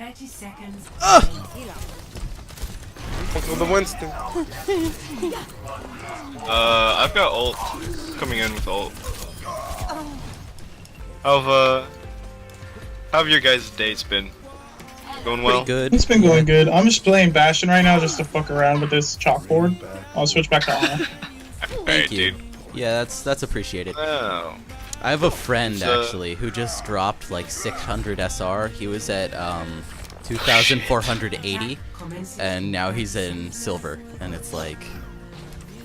30 seconds. Uncle the Winston. I've got ult. Coming in with ult. How have your guys' dates been? Going well? Pretty good. It's been going good. I'm just playing Bastion right now just to fuck around with this chalkboard. I'll switch back to Ana. Thank you. Dude. Yeah, that's appreciated. Oh. I have a friend actually who just dropped like 600 SR. He was at 2,480, and now he's in silver, and it's like,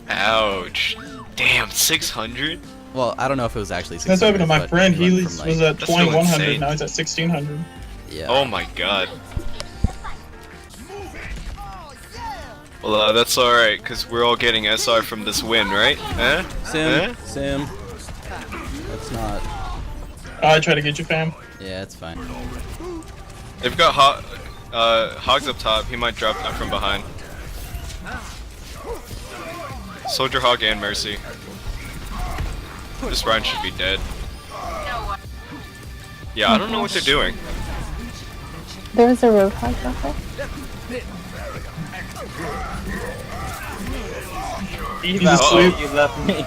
Ouch. Damn, 600? well, I don't know if it was actually 600. That's what happened to my but friend. He went was from, like, at That's still 2,100, insane. now he's at 1,600. yeah. Oh my god. Well, that's alright, because we're all getting SR from this win, right? Sim. That's not. I try to get you, fam. Yeah, it's fine. They've got Hogs up top, he might drop from behind. Soldier Hog and Mercy. This Ryan should be dead. Yeah, I don't know what they're doing. There was a roadhog out there. He's asleep. You left me.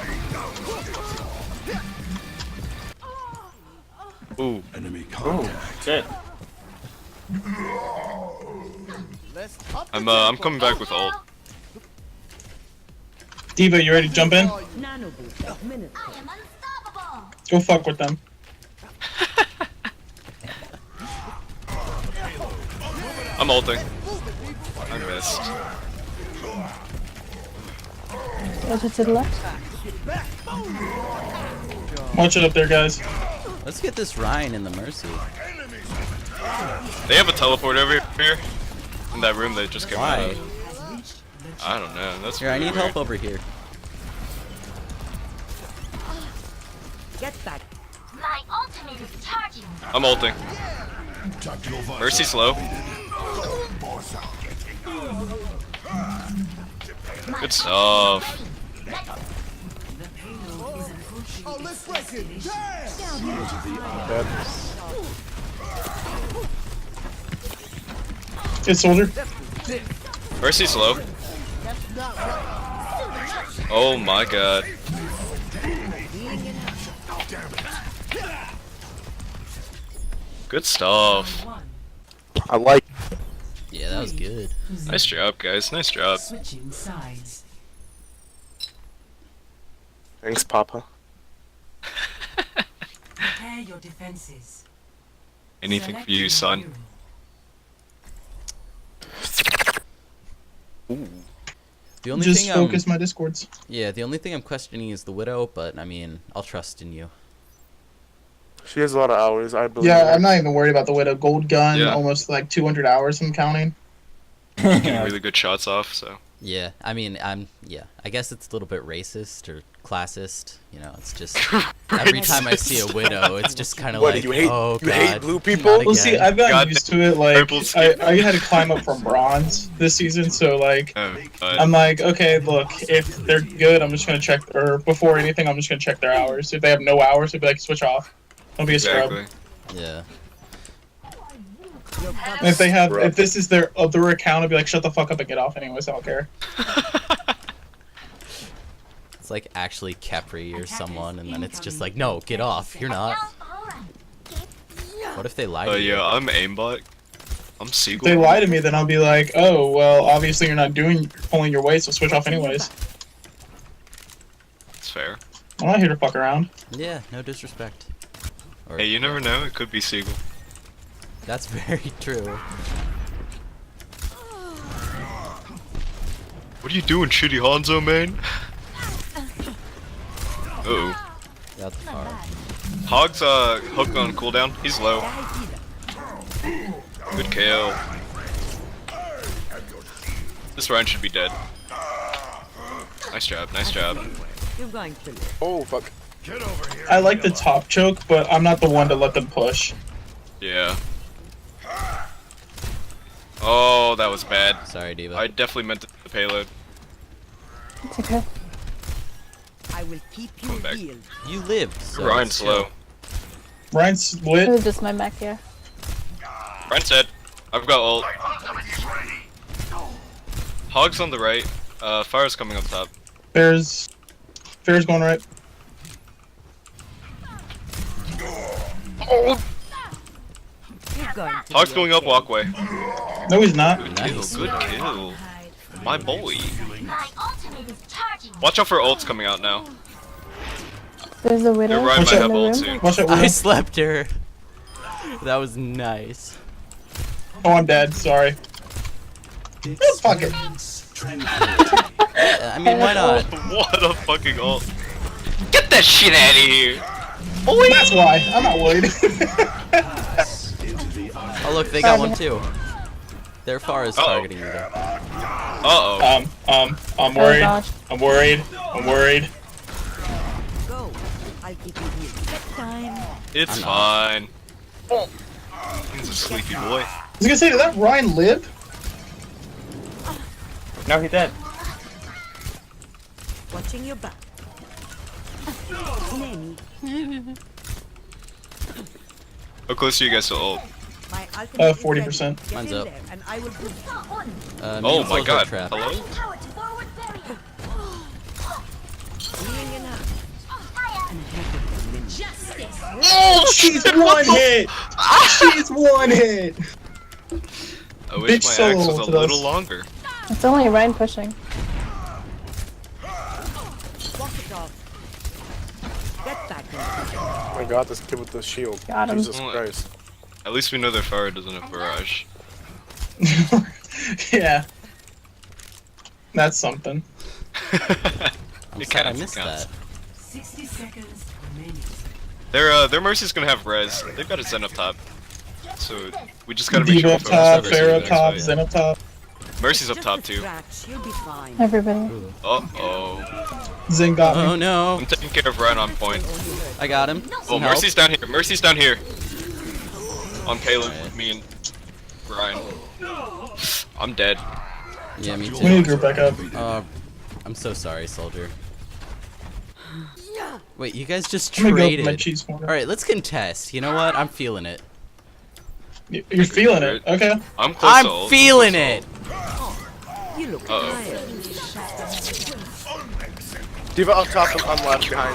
Ooh. Oh, shit. I'm coming back with ult. Diva, you ready to jump in? Go fuck with them. I'm ulting. I missed. Over to the left. Watch it up there, guys. Let's get this Ryan in the Mercy. They have a teleport over here. In that room they just came out Why? of. I don't know. That's Here, I really need weird. help over here. Get back. My ultimate is charging. I'm ulting. Mercy's low. Good stuff. Good soldier. Mercy's low. Oh my god. Good stuff. I like. Yeah, that was good. Nice job, guys. Nice job. Switching sides. Thanks, Papa. Prepare your defenses. Anything Select for you, your son. hero. Ooh. The only Just thing focus my discords. yeah, the only thing I'm questioning is the Widow, but I mean, I'll trust in you. She has a lot of hours, I believe. Yeah, I'm not even worried about the Widow. Gold gun, Yeah. almost like 200 hours I'm counting. Getting really good shots off, so. Yeah, I mean, I guess it's a little bit racist or classist. You know, it's just every time I see a Widow, it's just kind of What, like, you hate- oh you god. hate blue people? not Well, see, again." I've gotten God, used to it. Like, purple skin. I had to climb up from bronze this season, so like, I'm like, okay, look, if they're good, I'm just gonna check, or before anything, I'm just gonna check their hours. If they have no hours, I'd be like, switch off. Don't be a scrub. Exactly. Yeah. And if they have, Scrub. if this is their other account, I'd be like, shut the fuck up and get off anyways. I don't care. It's like actually Capri or someone, and then it's just like, no, get off. You're not. What if they lie to you? Yeah, I'm aimbot. I'm If Seagull. they lie to me, then I'll be like, oh, well, obviously you're not pulling your weight, so switch off anyways. It's fair. I'm not here to fuck around. Yeah, no disrespect. Or, Hey, you never know. It could be Seagull. That's very true. What are you doing, shitty Hanzo, man? Uh-oh. That's far. Hog's hook on cooldown. He's low. Good KO. This Ryan should be dead. Nice job, nice job. You're going to live. Oh, fuck. I like the top choke, but I'm not the one to let them push. Yeah. Oh, that was bad. Sorry, Diva. I definitely meant the payload. It's okay. I will keep you Come back. healed. You lived, so Ryan's it's chill. low. Ryan's It split. was just my mech, yeah. Ryan's dead. I've got ult. Hog's on the right. Fire's coming up top. Fair's going right. You're going to Hog's be going up okay. walkway. No, he's not. Good Nice. kill, good kill. My boy. My ultimate is charging. Watch out for ults coming out now. There's a widow. Your Ryan Watch might out. have in the ult room. soon. Watch out. I Will. slept her. That was nice. Oh, I'm dead. Sorry. Oh, fuck it. I mean, why not? What a fucking ult. Get that shit out of here. That's why. I'm not worried. Oh look, they got one too. Their far is targeting you though. Uh-oh. I'm Oh worried. gosh. I'm worried. I'm worried. Go. I'll keep you here. Bedtime. It's I'm fine. Oh. He's a sleepy boy. I was gonna say, did that Ryan live? No, he's dead. Watching your back. Nanny. How close are you guys to ult? My ultimate is 40%. ready. Get Mine's in up. there and I will put Oh my god. Trap. Hello? Tower to forward barrier. healing enough. Oh, she's one hit. She's one hit. I wish Bitch my solo axe was a to little those. longer. It's only Ryan pushing. Walk it off. Get back in. Oh my god, this kid with the shield. Got him. Jesus Christ. At least we know their fire doesn't have barrage. Yeah. That's something. I'm It sad I counts, it missed counts. that. 60 seconds remaining. Their Mercy's gonna have res. They've got a Zen up top. So we just gotta make Diva sure we up focus top, on Mercy Fair in up the top, next Zen up top, fight. Mercy's up Just top a too. scratch. You'll be fine. Everybody. Uh-oh. Zen got Oh me. no! I'm taking care of Ryan on point. I got him. Oh, Some help. Mercy's down here. Mercy's down here. On payload with me and Ryan. I'm dead. Yeah, me We too. need to group back up. I'm so sorry, soldier. Wait, you guys just I'm gonna go for my traded. cheese corner. All right, let's contest. You know what? I'm feeling it. You're feeling it. Okay. I'm close to I'm ult. feeling it. You look Uh-oh. tired. Diva up top, I'm left behind.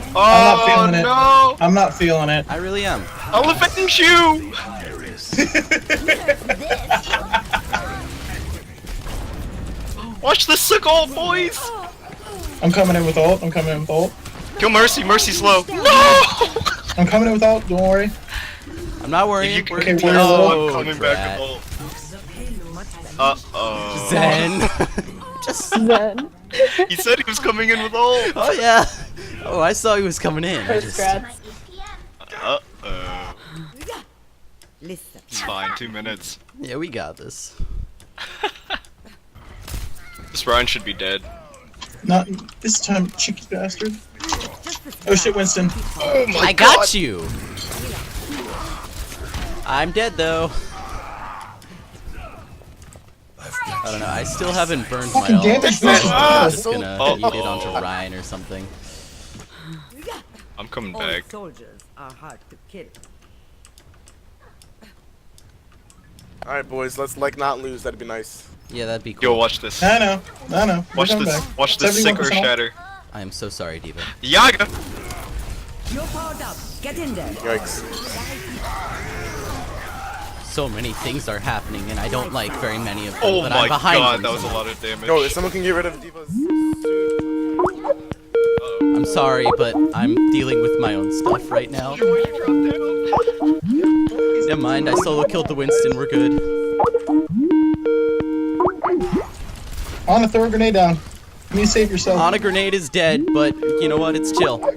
Oh not feeling it. no! I'm not feeling it. I really am. I'll avenge you! Watch the Seagull, boys! I'm coming in with ult. I'm coming in with ult. Kill Mercy. Mercy's low. No! I'm coming in with ult. Don't worry. I'm not worrying. You We're can Okay, tell we're I'm oh, coming drat. back with ult. Uh-oh. Zen. Just. Zen. He said he was coming in with ult. Oh yeah. Oh, I saw he was coming in. I First just. grats. Uh-oh. Listen. It's fine. 2 minutes. Yeah, we got this. This Ryan should be dead. Not this time, cheeky bastard. Oh shit, Winston. Oh my I got you. I'm dead though. I don't know. I still haven't burned my Fucking ult. damage So boost. I'm just gonna Oh. eat it onto Ryan or something. I'm coming All back. soldiers are hard to kill. Alright, boys, let's not lose. That'd be nice. Yeah, that'd be Yo, cool. watch this. I know. I know. We're Watch coming this. back. Watch this sick or 71% off. shatter. I am so sorry, Diva. Yaga! You're powered up. Get in there. Yikes. So many things are happening, and I don't like very many of them. Oh but my I'm behind god, them that was a somehow. lot of damage. Yo, if someone can get rid of Diva's... I'm sorry, but I'm dealing with my own stuff right now. Never mind, I solo killed the Winston. We're good. On a throw a grenade down. You need to save yourself. On a grenade is dead, but you know what? It's chill. I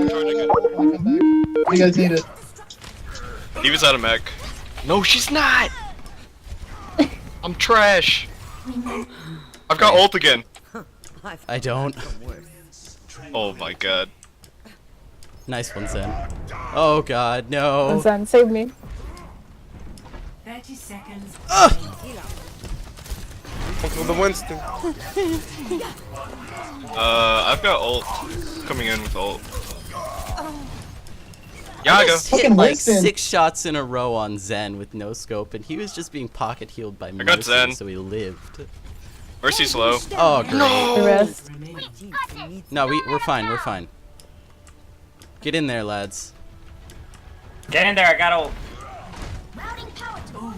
got ult when I come back. You guys need it. He was out of mech. No, she's not! I'm trash. I've got ult again. I don't. Oh my god. Nice one, Zen. Oh god, no. Zen, save me. 30 seconds. For the Winston. I've got ult. Coming in with ult. Yaga. just hit Fucking like Winston. 6 shots in a row on Zen with no scope, and he was just being pocket healed by got Mercy, Zen. so he lived. Mercy's low. Oh, great. The rest. No, we're fine. We're fine. Get in there, lads. Get in there, I got ult. Routing power to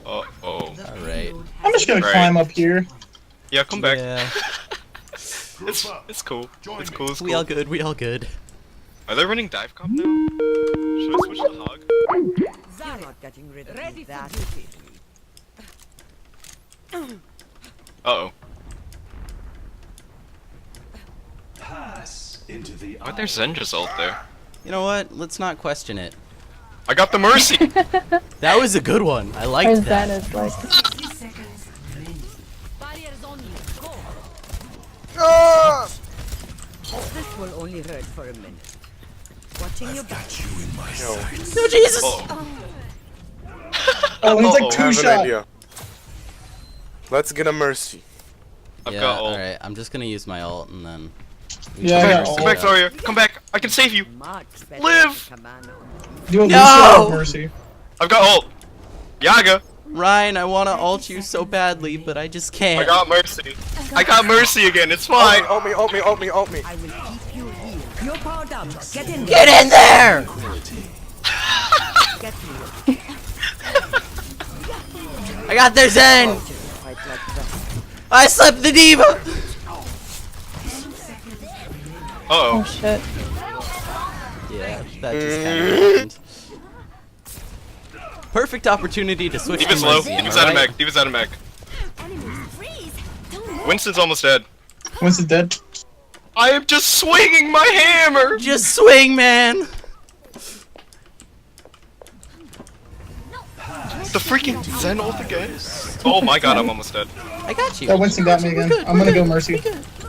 Uh oh. All right. I'm just gonna Right. climb up here. Yeah, come back. Yeah. It's cool. It's cool. It's cool. We all good. We all good. Are they running dive comp now? Should I switch to hog? You're not getting rid of me that easily. Uh oh. Pass into the Why'd their Zen just ult there? You know what? Let's not question it. I got the Mercy! That was a good one. I Or liked Zen that. is like. Barriers on you. Go. Ah! This will only hurt for a minute. Watching your back. No, Jesus! Oh. Oh, he's like Uh-oh. two I have an shot. idea. Let's get a Mercy. I've Yeah, got ult. alright. I'm just gonna use my ult and then. Yeah, I Come got back, ult. come back, Zarya. Come back. I can save you. Much better Live! than Kamano. Do a No! Lucio Mercy. I've got ult. Yaga. Ryan, I wanna ult you so badly, but I just can't. I got Mercy. I got Mercy again. It's fine. Ult me, ult me, ult me, ult me. I will keep you healed. You're powered up. Get in there. Get in there! Get me. I got their Zen! Fight like that. I slept the diva! Oh Uh shit. Yeah, that just kinda happened. Perfect opportunity to switch oh. to Diva's low. Mercy, am I Diva's out of right? mech. Diva's out of mech. enemies freeze. Don't move. Winston's almost dead. Winston's dead. I am just swinging my hammer. Just swing, man! The freaking Zen ult again. Oh my god, I'm almost dead. I got you. That Winston got me again. We're good, I'm we're gonna good, go Mercy.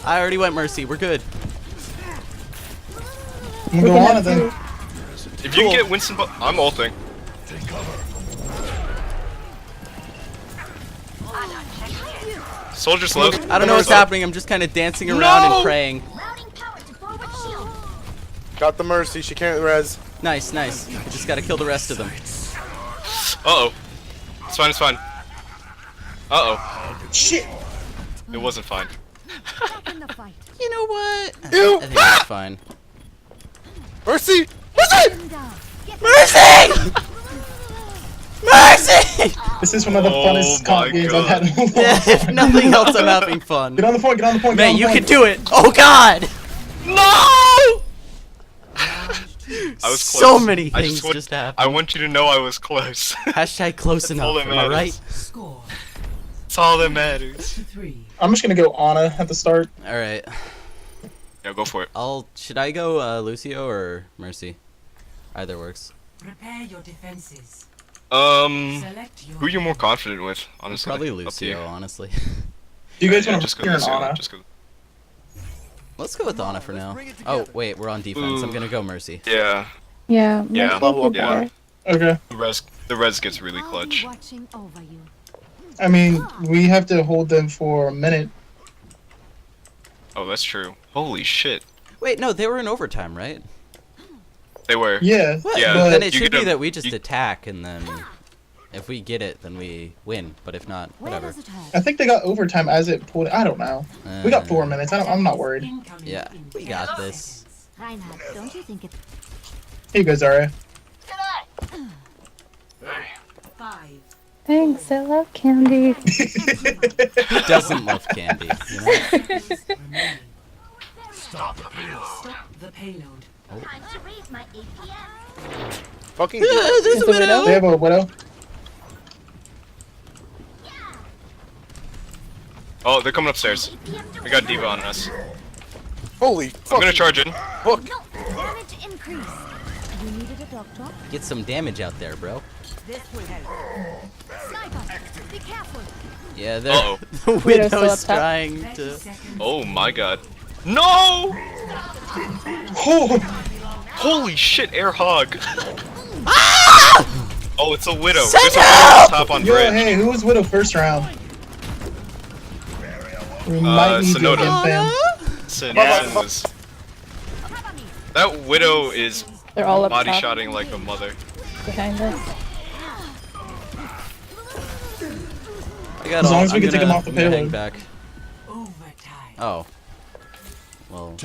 I already went Mercy. We're good. I'm gonna go on it then. If you can get Winston, I'm ulting. Soldier's low. I don't know what's happening. I'm just kind of dancing around and praying. Routing power to forward shield. Got the Mercy, she can't res. Nice, nice. We just gotta kill the rest of them. Uh oh. It's fine, it's fine. Uh oh. Shit. It wasn't fine. Back in the fight. You know what? Ew! I think it's fine. Mercy! Mercy! Mercy! Mercy! This is one of the Oh funnest my comp games I've had in a long Yeah, if time. nothing else, I'm having fun. Get on the point, get on the point, get Man, on the you point. can do it! Oh god! No! I was close. So many I things want- just happened. I want you to know I was close. Hashtag close enough, all that am I right? matters. That's all that matters. I'm just gonna go Ana at the start. Alright. Yeah, go for it. Should I go Lucio or Mercy? Either works. Prepare your defenses. Who are you more confident with, honestly? Probably Up to you. Lucio, honestly. Do you guys Yeah, want just to go hear an Lucio, Ana? just go. Let's go with Ana for now. Oh, wait, we're on defense. I'm gonna go Mercy. Yeah, Yeah. Yeah, Mercy level could up be one. there. Okay. the res gets really I'll be clutch. watching over you. I mean, we have to hold them for a minute. Oh, that's true. Holy shit. Wait, no, they were in overtime, right? They were. Yeah. What? Yeah, but Then it you should get be a- that we just you- attack and then if we get it, then we win. But if not, Where whatever. does it hurt? I think they got overtime as it pulled. I don't know. We got 4 Uh, minutes. I'm not worried. Incoming Yeah, in we 10 got this. seconds. Reinhardt, don't you think it's Here you go, Zarya. 5, Thanks, I love candy. Who doesn't love candy? You know? Stop the payload. time to raise my APM? Fucking There's a Is the widow. They have a widow. Oh, they're coming upstairs. We got D.Va on us. holy I'm fuck. gonna charge in. Look. No, damage increase. You needed a doctor? Get some damage out there, bro. This will help. Sniper, be careful. Yeah, they're Uh-oh. the Widow's still widow's up top. trying 30 to. seconds. Oh my god. No! Oh, Holy shit, air hog. Oh, it's a widow. Send There's a widow help! on top on yo, bridge. hey, who was widow first round? We might need to Sonoda. again, fam. Sin Yeah. was That Widow is They're all up body top shotting like a mother. behind us. I got As long all- as we I'm can take gonna- him off the I'm gonna hang payload. back. Overtime. Oh. Well,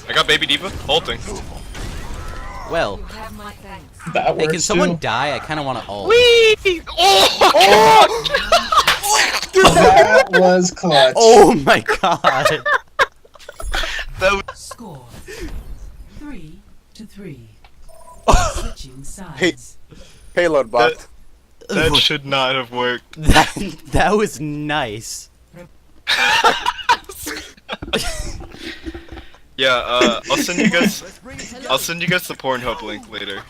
I got Baby Diva ulting. well. Have my thanks. That Hey, works can someone too. die? I kind of want to ult. That was clutch. Oh my god. Score 3-3. Switching sides. Hey. Payload bot. That should not have worked. That was nice. Yeah, I'll send you guys the Pornhub link later.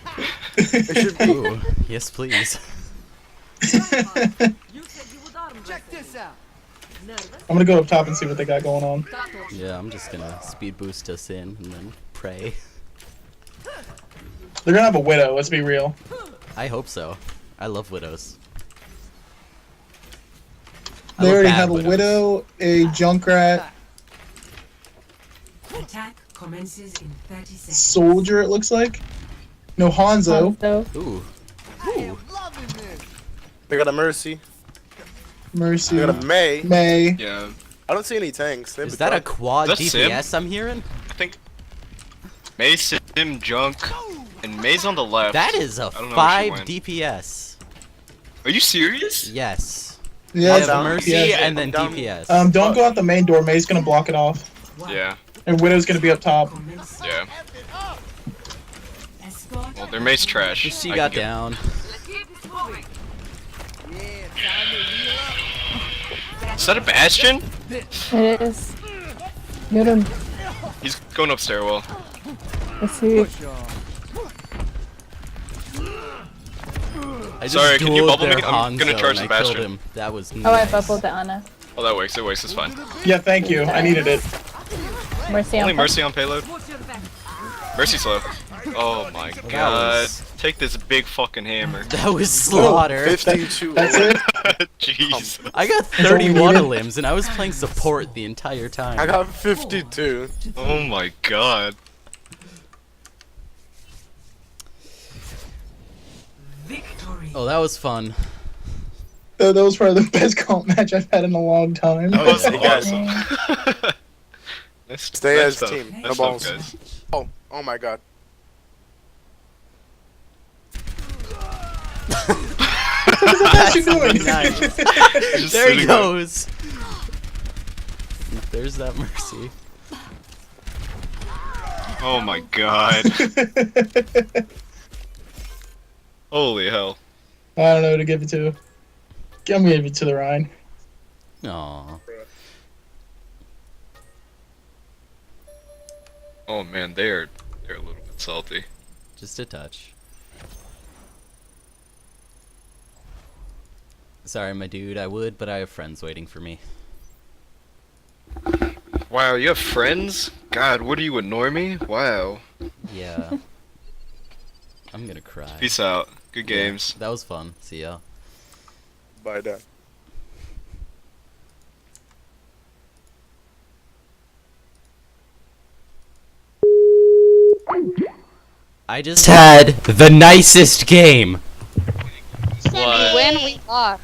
Ooh, yes please. I'm gonna go up top and see what they got going on. Yeah, I'm just gonna speed boost us in and then pray. They're gonna have a Widow, let's be real. I hope so. I love widows. I They love already bad have a widows. Widow, a Junkrat, Attack commences in 30 seconds. Soldier it looks like. No, Hanzo. So, Ooh. They got a Mercy. Mercy. They got a May. May. Yeah, I don't see any tanks. They have Is a that a truck. quad That's DPS I'm hearing? I think May, Sim, Junk, and May's on the left. That is a I don't know where she 5 went. DPS. Are you serious? Yes. Yeah. I have down. Mercy Yeah. and then I'm down. DPS. Don't go out the main door. May's gonna block it off, Yeah, and Widow's gonna be up top. Commence. yeah. Escort. Well, their May's trash. She I got can get- down. Is that a Bastion? it is. Get him. He's going up stairwell. Let's see. I just Sorry, can you dueled bubble me? their I'm gonna Hanzo charge and the I killed Bastion. him. That was Oh, I nice. bubbled the Ana. Oh, that works. It works. It's fine. Yeah, thank you. I needed it. Mercy Only on Mercy on payload. Mercy slow. Oh my god. was- Take this big fucking hammer. That was slaughter. 52. That's it. Jeez. I got all 30 we water needed. limbs and I was playing support the entire time. I got 52. Oh my god. Victory. Oh, that was fun. That was probably the best comp match I've had in a long time. That was yeah. awesome. Nice- Stay nice as stuff. team. Nice No stuff, balls. guys. Oh my god. What's she doing? Nice. Just There he sitting goes. There's that Mercy. Oh my god. Holy hell. I don't know who to give it to. I'm gonna give it to the Rhine. Aww. Oh man, they're a little bit salty. Just a touch. Sorry, my dude, I would, but I have friends waiting for me. Wow, you have friends? God, what are you, a normie? Wow. Yeah. I'm gonna cry. Peace out. Good games. That was fun. See ya. Bye, Dad. I just had the nicest game. What? When we lost.